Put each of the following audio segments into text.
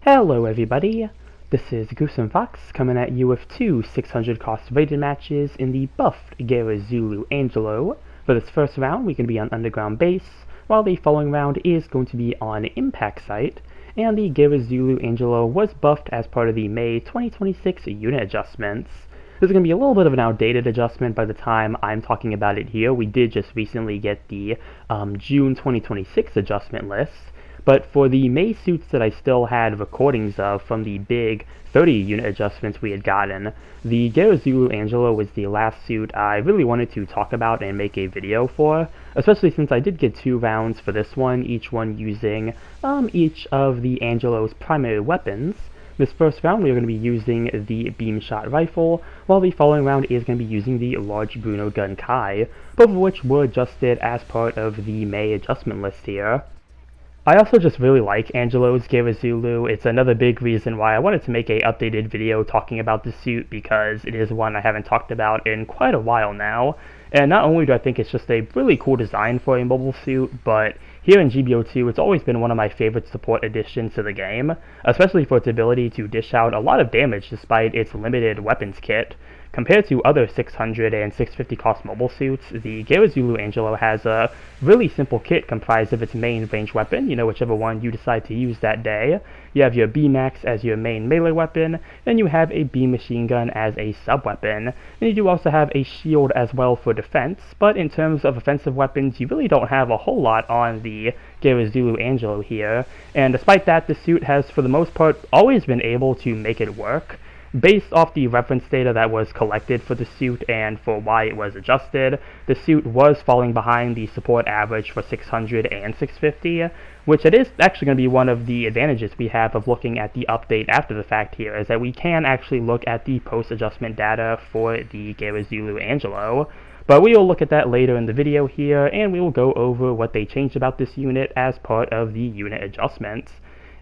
Hello everybody, this is Goose Fox coming at you with two 600 cost rated matches in the buffed Geara Zulu Angelo. For this first round we're going to be on Underground Base, while the following round is going to be on Impact Site, and the Geara Zulu Angelo was buffed as part of the May 2026 unit adjustments. This is going to be a little bit of an outdated adjustment by the time I'm talking about it here. We did just recently get the June 2026 adjustment list. But for the May suits that I still had recordings of from the big 30 unit adjustments we had gotten, the Geara Zulu Angelo was the last suit I really wanted to talk about and make a video for, especially since I did get 2 rounds for this one, each one using each of the Angelo's primary weapons. This first round we are going to be using the beam shot rifle, while the following round is going to be using the large Bruno gun Kai, both of which were adjusted as part of the May adjustment list here. I also just really like Angelo's Geara Zulu. It's another big reason why I wanted to make a updated video talking about the suit, because it is one I haven't talked about in quite a while now. And not only do I think it's just a really cool design for a mobile suit, but here in GBO2 it's always been one of my favorite support additions to the game, especially for its ability to dish out a lot of damage despite its limited weapons kit. Compared to other 600 and 650 cost mobile suits, the Geara Zulu Angelo has a really simple kit comprised of its main range weapon, whichever one you decide to use that day. You have your B-Max as your main melee weapon, then you have a beam machine gun as a sub-weapon, and you do also have a shield as well for defense, but in terms of offensive weapons, you really don't have a whole lot on the Geara Zulu Angelo here, and despite that, the suit has for the most part always been able to make it work. Based off the reference data that was collected for the suit and for why it was adjusted, the suit was falling behind the support average for 600 and 650, which it is actually going to be one of the advantages we have of looking at the update after the fact here, is that we can actually look at the post-adjustment data for the Geara Zulu Angelo. But we will look at that later in the video here, and we will go over what they changed about this unit as part of the unit adjustments.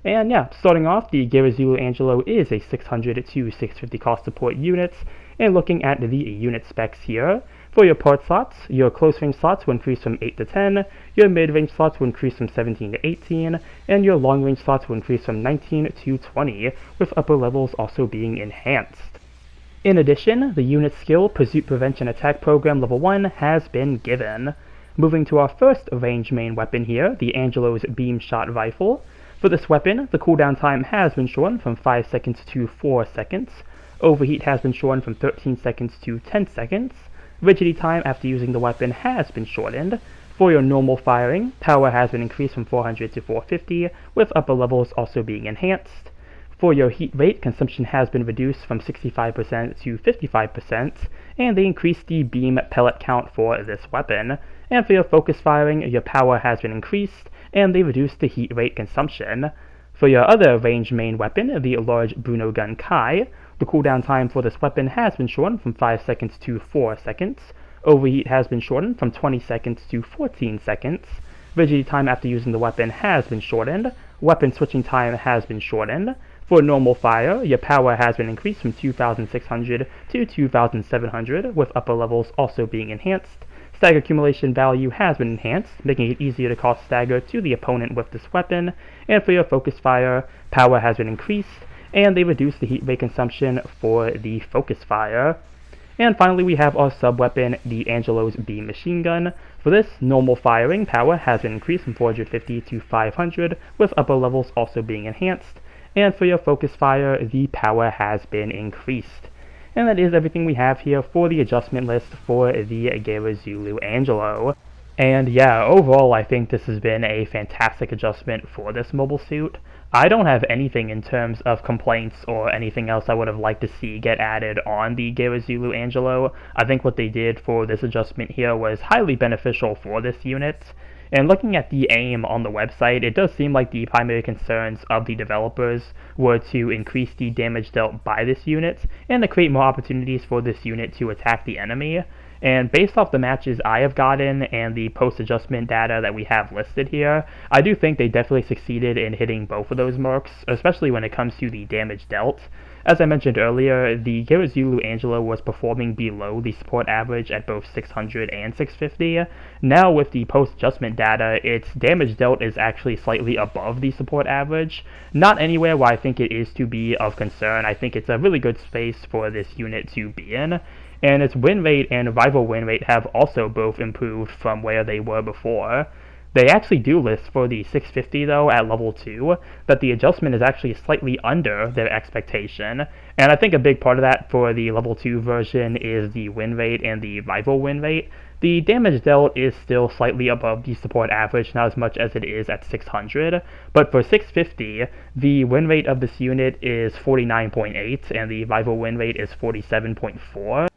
And yeah, starting off, the Geara Zulu Angelo is a 600 to 650 cost support unit, and looking at the unit specs here, for your part slots, your close range slots will increase from 8 to 10, your mid range slots will increase from 17 to 18, and your long range slots will increase from 19 to 20, with upper levels also being enhanced. In addition, the unit skill Pursuit Prevention Attack Program Level 1 has been given. Moving to our first range main weapon here, the Angelo's Beam Shot Rifle. For this weapon, the cooldown time has been shortened from 5 seconds to 4 seconds, overheat has been shortened from 13 seconds to 10 seconds, rigidity time after using the weapon has been shortened. For your normal firing, power has been increased from 400 to 450, with upper levels also being enhanced. For your heat rate, consumption has been reduced from 65% to 55%, and they increased the beam pellet count for this weapon. And for your focus firing, your power has been increased, and they reduced the heat rate consumption. For your other range main weapon, the large Bruno gun Kai, the cooldown time for this weapon has been shortened from 5 seconds to 4 seconds, overheat has been shortened from 20 seconds to 14 seconds, rigidity time after using the weapon has been shortened, weapon switching time has been shortened. For normal fire, your power has been increased from 2,600 to 2,700, with upper levels also being enhanced. Stagger accumulation value has been enhanced, making it easier to cause stagger to the opponent with this weapon. And for your focus fire, power has been increased, and they reduced the heat rate consumption for the focus fire. And finally we have our sub-weapon, the Angelo's Beam Machine Gun. For this, normal firing power has been increased from 450 to 500, with upper levels also being enhanced. And for your focus fire, the power has been increased. And that is everything we have here for the adjustment list for the Geara Zulu Angelo. And yeah, overall I think this has been a fantastic adjustment for this mobile suit. I don't have anything in terms of complaints or anything else I would have liked to see get added on the Geara Zulu Angelo. I think what they did for this adjustment here was highly beneficial for this unit. And looking at the aim on the website, it does seem like the primary concerns of the developers were to increase the damage dealt by this unit, and to create more opportunities for this unit to attack the enemy. And based off the matches I have gotten and the post-adjustment data that we have listed here, I do think they definitely succeeded in hitting both of those marks, especially when it comes to the damage dealt. as I mentioned earlier, the Geara Zulu Angelo was performing below the support average at both 600 and 650. Now with the post-adjustment data, its damage dealt is actually slightly above the support average. Not anywhere where I think it is to be of concern. I think it's a really good space for this unit to be in. And its win rate and rival win rate have also both improved from where they were before. They actually do list for the 650 though at level 2 that the adjustment is actually slightly under their expectation, and I think a big part of that for the level 2 version is the win rate and the rival win rate. The damage dealt is still slightly above the support average, not as much as it is at 600, but for 650, the win rate of this unit is 49.8 and the rival win rate is 47.4.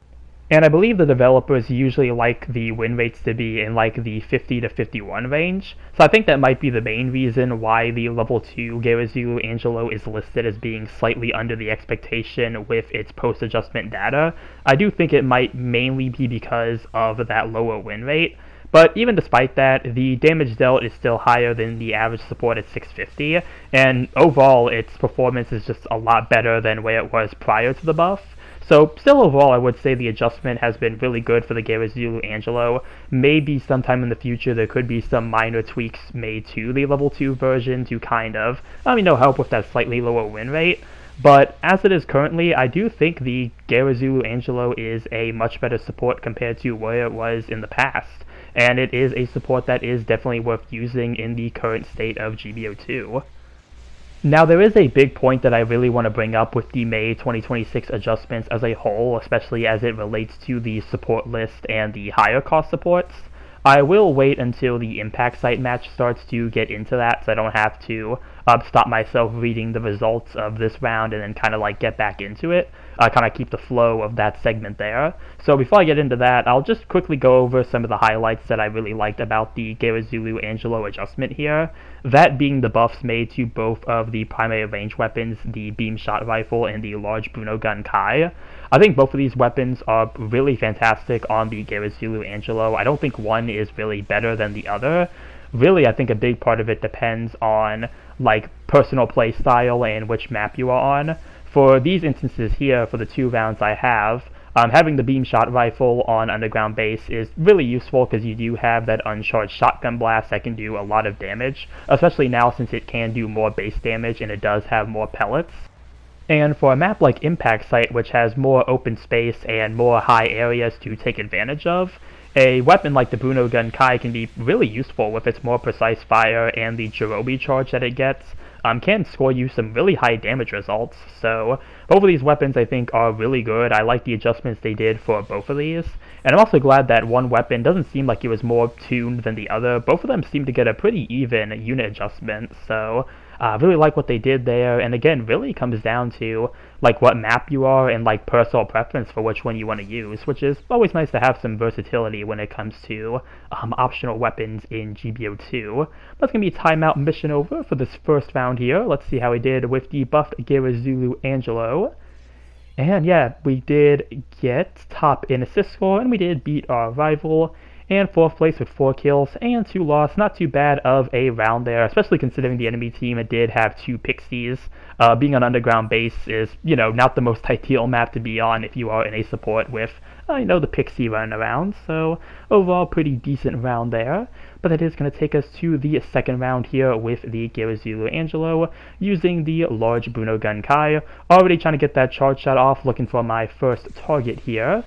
And I believe the developers usually like the win rates to be in like the 50 to 51 range, so I think that might be the main reason why the level 2 Geara Zulu Angelo is listed as being slightly under the expectation with its post-adjustment data. I do think it might mainly be because of that lower win rate, but even despite that, the damage dealt is still higher than the average support at 650, and overall its performance is just a lot better than where it was prior to the buff. So still overall, I would say the adjustment has been really good for the Geara Zulu Angelo. Maybe sometime in the future there could be some minor tweaks made to the level 2 version to kind of, help with that slightly lower win rate. But as it is currently, I do think the Geara Zulu Angelo is a much better support compared to where it was in the past. And it is a support that is definitely worth using in the current state of GBO2. Now, there is a big point that I really want to bring up with the May 2026 adjustments as a whole, especially as it relates to the support list and the higher cost supports. I will wait until the Impact Site match starts to get into that, so I don't have to stop myself reading the results of this round and then kind of like get back into it, kind of keep the flow of that segment there. So before I get into that, I'll just quickly go over some of the highlights that I really liked about the Geara Zulu Angelo adjustment here. That being the buffs made to both of the primary range weapons, the beam shot rifle and the large Bruno gun Kai. I think both of these weapons are really fantastic on the Geara Zulu Angelo. I don't think one is really better than the other. Really, I think a big part of it depends on like personal play style and which map you are on. For these instances here, for the 2 rounds I have, having the beam shot rifle on underground base is really useful because you do have that uncharged shotgun blast that can do a lot of damage, especially now since it can do more base damage and it does have more pellets. And for a map like Impact Site, which has more open space and more high areas to take advantage of, a weapon like the Bruno gun Kai can be really useful with its more precise fire, and the Jirobi charge that it gets can score you some really high damage results. So both of these weapons I think are really good. I like the adjustments they did for both of these, and I'm also glad that one weapon doesn't seem like it was more tuned than the other. Both of them seem to get a pretty even unit adjustment, so I really like what they did there. And again, really comes down to like what map you are and like personal preference for which one you want to use, which is always nice to have some versatility when it comes to optional weapons in GBO2. That's going to be timeout mission over for this first round here. Let's see how we did with the buffed Geara Zulu Angelo. And yeah, we did get top in assist score, and we did beat our rival. And 4th place with 4 kills and 2 loss. Not too bad of a round there, especially considering the enemy team did have 2 pixies. Being on underground base is, not the most ideal map to be on if you are in a support with, the pixie running around. So overall, pretty decent round there. But that is going to take us to the second round here with the Geara Zulu Angelo using the large Bruno gun Kai. Already trying to get that charge shot off, looking for my first target here.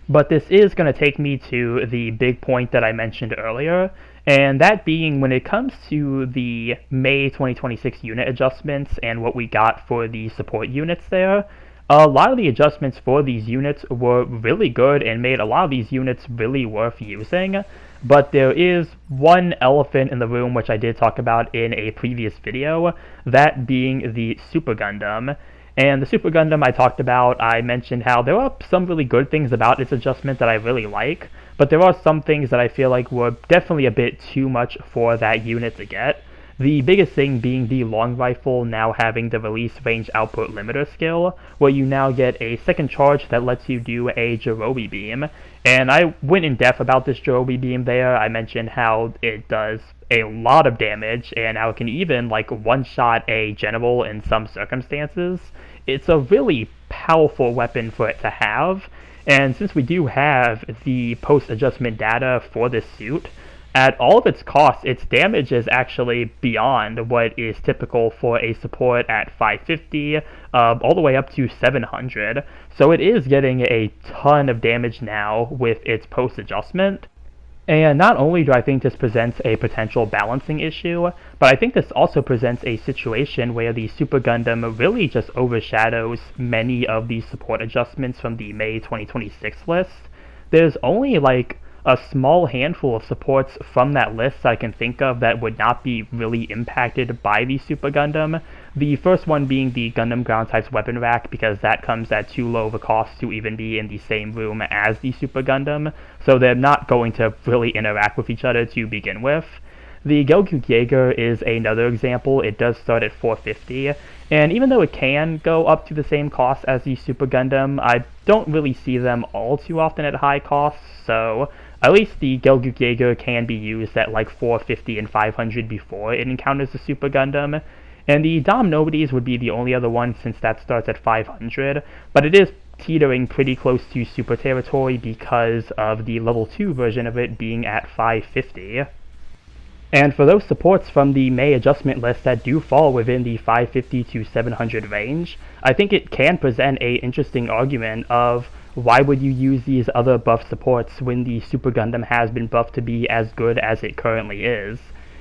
But this is going to take me to the big point that I mentioned earlier, and that being when it comes to the May 2026 unit adjustments and what we got for the support units there. A lot of the adjustments for these units were really good and made a lot of these units really worth using, but there is one elephant in the room which I did talk about in a previous video, that being the Super Gundam. And the Super Gundam I talked about, I mentioned how there are some really good things about its adjustment that I really like, but there are some things that I feel like were definitely a bit too much for that unit to get. The biggest thing being the long rifle now having the release range output limiter skill, where you now get a second charge that lets you do a Jirobi beam. And I went in depth about this Jirobi beam there. I mentioned how it does a lot of damage and how it can even like one-shot a general in some circumstances. It's a really powerful weapon for it to have, and since we do have the post-adjustment data for this suit, at all of its costs, its damage is actually beyond what is typical for a support at 550, all the way up to 700. So it is getting a ton of damage now with its post-adjustment. And not only do I think this presents a potential balancing issue, but I think this also presents a situation where the Super Gundam really just overshadows many of the support adjustments from the May 2026 list. There's only like a small handful of supports from that list I can think of that would not be really impacted by the Super Gundam. The first one being the Gundam Ground Types weapon rack, because that comes at too low of a cost to even be in the same room as the Super Gundam, so they're not going to really interact with each other to begin with. The Gelgook Jaeger is another example. It does start at 450, and even though it can go up to the same cost as the Super Gundam, I don't really see them all too often at high costs, so at least the Gelgook Jaeger can be used at like 450 and 500 before it encounters the Super Gundam. And the Dom Nobodies would be the only other one since that starts at 500, but it is teetering pretty close to Super territory because of the level 2 version of it being at 550. And for those supports from the May adjustment list that do fall within the 550 to 700 range, I think it can present a interesting argument of why would you use these other buff supports when the Super Gundam has been buffed to be as good as it currently is.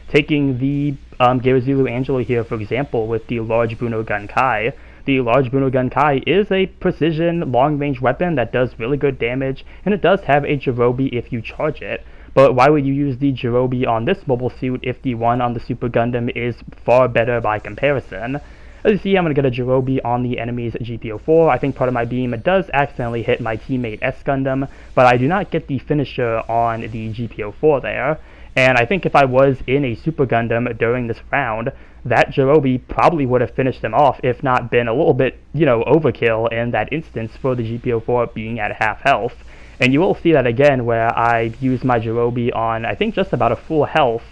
Taking the Geara Zulu Angelo here, for example, with the large Bruno Gun Kai. The large Bruno Gun Kai is a precision long-range weapon that does really good damage, and it does have a Jirobi if you charge it. But why would you use the Jirobi on this mobile suit if the one on the Super Gundam is far better by comparison? As you see, I'm going to get a Jirobi on the enemy's GPO-4. I think part of my beam does accidentally hit my teammate S Gundam, but I do not get the finisher on the GPO-4 there. And I think if I was in a Super Gundam during this round, that Jirobi probably would have finished them off, if not been a little bit, overkill in that instance for the GPO-4 being at half health. And you will see that again where I use my Jirobi on, I think, just about a full health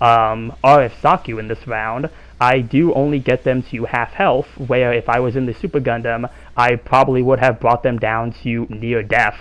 RF Saku in this round. I do only get them to half health, where if I was in the Super Gundam, I probably would have brought them down to near death.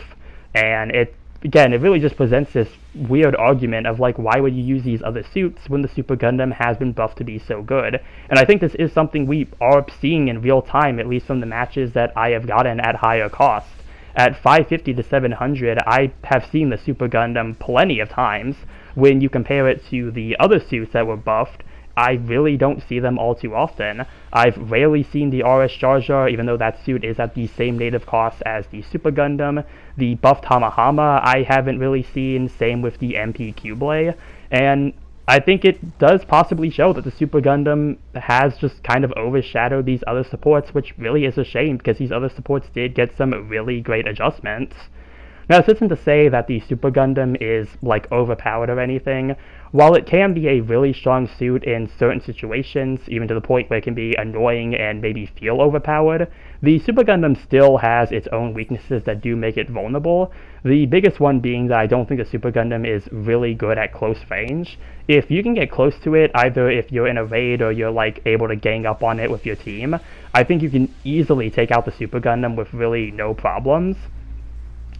And it really just presents this weird argument of like, why would you use these other suits when the Super Gundam has been buffed to be so good? And I think this is something we are seeing in real time, at least from the matches that I have gotten at higher cost. At 550 to 700, I have seen the Super Gundam plenty of times. When you compare it to the other suits that were buffed, I really don't see them all too often. I've rarely seen the RS Jar Jar, even though that suit is at the same native cost as the Super Gundam. The buffed Hamahama I haven't really seen, same with the MP Cublé. And I think it does possibly show that the Super Gundam has just kind of overshadowed these other supports, which really is a shame because these other supports did get some really great adjustments. Now, this isn't to say that the Super Gundam is, like, overpowered or anything. While it can be a really strong suit in certain situations, even to the point where it can be annoying and maybe feel overpowered, the Super Gundam still has its own weaknesses that do make it vulnerable. The biggest one being that I don't think the Super Gundam is really good at close range. If you can get close to it, either if you're in a raid or you're, like, able to gang up on it with your team, I think you can easily take out the Super Gundam with really no problems.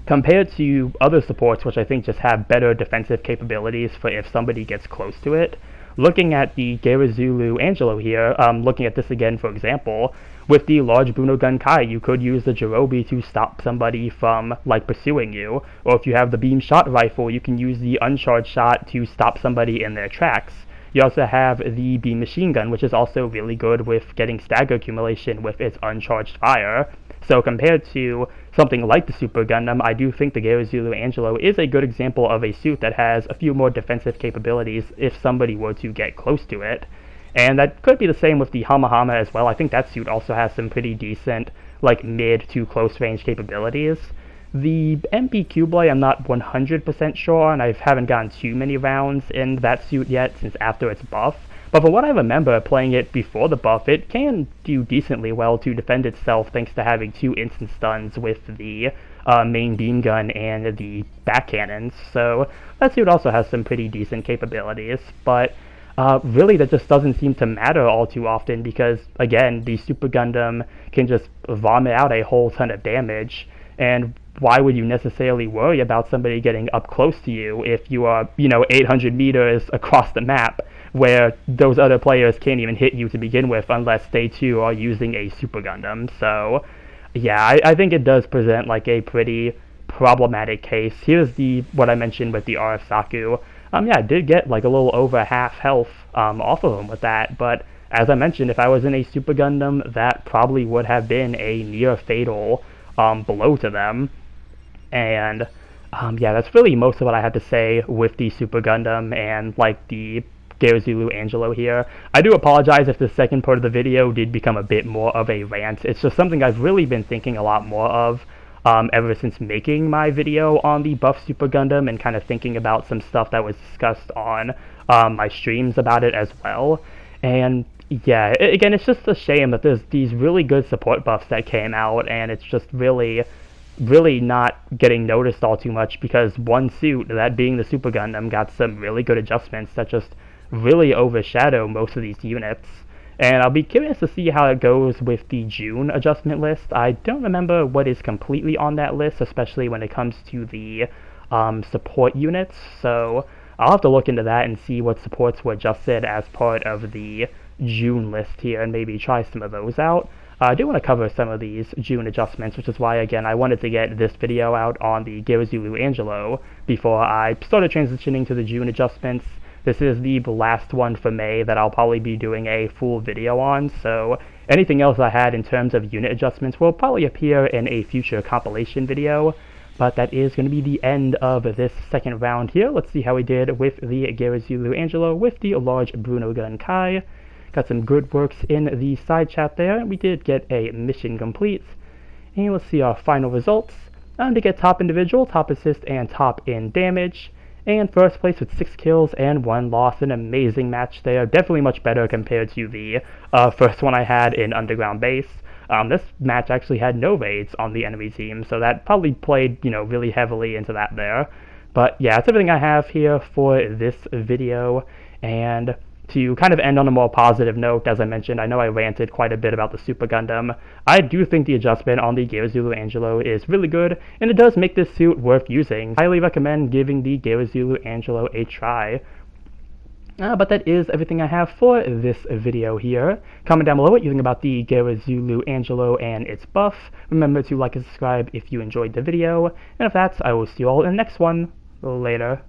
Compared to other supports, which I think just have better defensive capabilities for if somebody gets close to it, looking at the Geara Zulu Angelo here, looking at this again for example, with the large Bruno Gun Kai, you could use the Jirobi to stop somebody from, like, pursuing you, or if you have the beam shot rifle, you can use the uncharged shot to stop somebody in their tracks. You also have the beam machine gun, which is also really good with getting stagger accumulation with its uncharged fire. So compared to something like the Super Gundam, I do think the Geara Zulu Angelo is a good example of a suit that has a few more defensive capabilities if somebody were to get close to it. And that could be the same with the Hamahama as well. I think that suit also has some pretty decent, like, mid to close range capabilities. The MP Cublé I'm not 100% sure on. I haven't gotten too many rounds in that suit yet since after its buff. but from what I remember playing it before the buff, it can do decently well to defend itself thanks to having 2 instant stuns with the main beam gun and the back cannons. So that suit also has some pretty decent capabilities, but really that just doesn't seem to matter all too often because, again, the Super Gundam can just vomit out a whole ton of damage, and why would you necessarily worry about somebody getting up close to you if you are, 800 meters across the map where those other players can't even hit you to begin with unless they too are using a Super Gundam? So yeah, I think it does present like a pretty problematic case. Here's what I mentioned with the RF Saku. Yeah, I did get like a little over half health off of him with that, but as I mentioned, if I was in a Super Gundam, that probably would have been a near fatal blow to them. And yeah, that's really most of what I have to say with the Super Gundam and like the Geara Zulu Angelo here. I do apologize if the second part of the video did become a bit more of a rant. It's just something I've really been thinking a lot more of ever since making my video on the buff Super Gundam and kind of thinking about some stuff that was discussed on my streams about it as well. And yeah, again, it's just a shame that there's these really good support buffs that came out, and it's just really not getting noticed all too much because one suit, that being the Super Gundam, got some really good adjustments that just really overshadow most of these units. And I'll be curious to see how it goes with the June adjustment list. I don't remember what is completely on that list, especially when it comes to the support units, so I'll have to look into that and see what supports were adjusted as part of the June list here and maybe try some of those out. I do want to cover some of these June adjustments, which is why, again, I wanted to get this video out on the Geara Zulu Angelo before I started transitioning to the June adjustments. This is the last one for May that I'll probably be doing a full video on, so anything else I had in terms of unit adjustments will probably appear in a future compilation video. But that is going to be the end of this second round here. Let's see how we did with the Geara Zulu Angelo with the large Bruno gun Kai. Got some good works in the side chat there. We did get a mission complete. And let's see our final results. To get top individual, top assist, and top in damage. And first place with 6 kills and 1 loss. An amazing match there. Definitely much better compared to the first one I had in Underground Base. This match actually had no raids on the enemy team, so that probably played, really heavily into that there. But yeah, that's everything I have here for this video. And to kind of end on a more positive note, as I mentioned, I know I ranted quite a bit about the Super Gundam. I do think the adjustment on the Geara Zulu Angelo is really good, and it does make this suit worth using. Highly recommend giving the Geara Zulu Angelo a try. But that is everything I have for this video here. Comment down below what you think about the Geara Zulu Angelo and its buff. Remember to like and subscribe if you enjoyed the video. And if that's, I will see you all in the next one. Later.